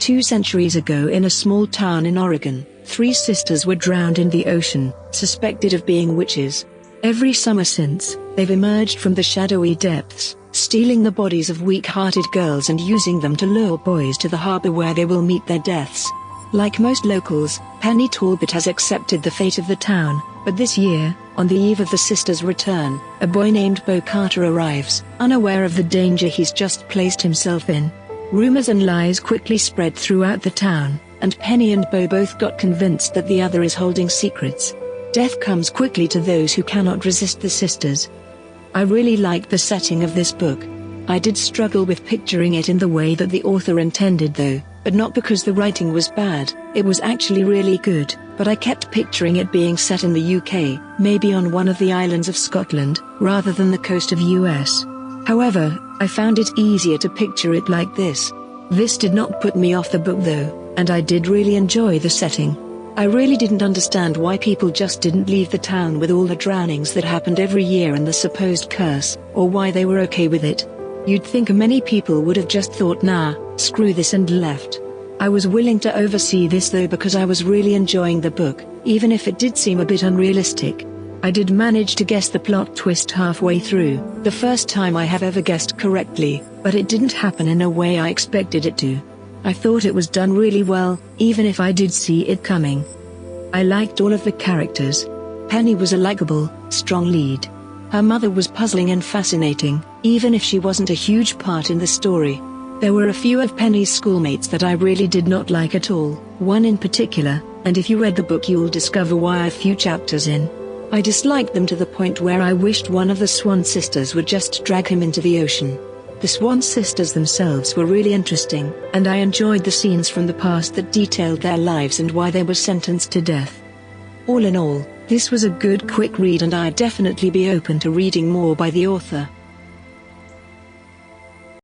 2 centuries ago in a small town in Oregon, 3 sisters were drowned in the ocean, suspected of being witches. Every summer since, they've emerged from the shadowy depths, stealing the bodies of weak-hearted girls and using them to lure boys to the harbor where they will meet their deaths. Like most locals, Penny Talbot has accepted the fate of the town, but this year, on the eve of the sisters' return, a boy named Bo Carter arrives, unaware of the danger he's just placed himself in. Rumors and lies quickly spread throughout the town, and Penny and Bo both got convinced that the other is holding secrets. Death comes quickly to those who cannot resist the sisters. I really liked the setting of this book. I did struggle with picturing it in the way that the author intended though, but not because the writing was bad, it was actually really good, but I kept picturing it being set in the UK, maybe on one of the islands of Scotland, rather than the coast of US. However, I found it easier to picture it like this. This did not put me off the book though, and I did really enjoy the setting. I really didn't understand why people just didn't leave the town with all the drownings that happened every year and the supposed curse, or why they were okay with it. You'd think many people would have just thought nah, screw this and left. I was willing to oversee this though because I was really enjoying the book, even if it did seem a bit unrealistic. I did manage to guess the plot twist halfway through, the first time I have ever guessed correctly, but it didn't happen in a way I expected it to. I thought it was done really well, even if I did see it coming. I liked all of the characters. Penny was a likable, strong lead. Her mother was puzzling and fascinating, even if she wasn't a huge part in the story. There were a few of Penny's schoolmates that I really did not like at all, one in particular, and if you read the book you'll discover why a few chapters in. I disliked them to the point where I wished one of the Swan sisters would just drag him into the ocean. The Swan sisters themselves were really interesting, and I enjoyed the scenes from the past that detailed their lives and why they were sentenced to death. All in all, this was a good quick read and I'd definitely be open to reading more by the author.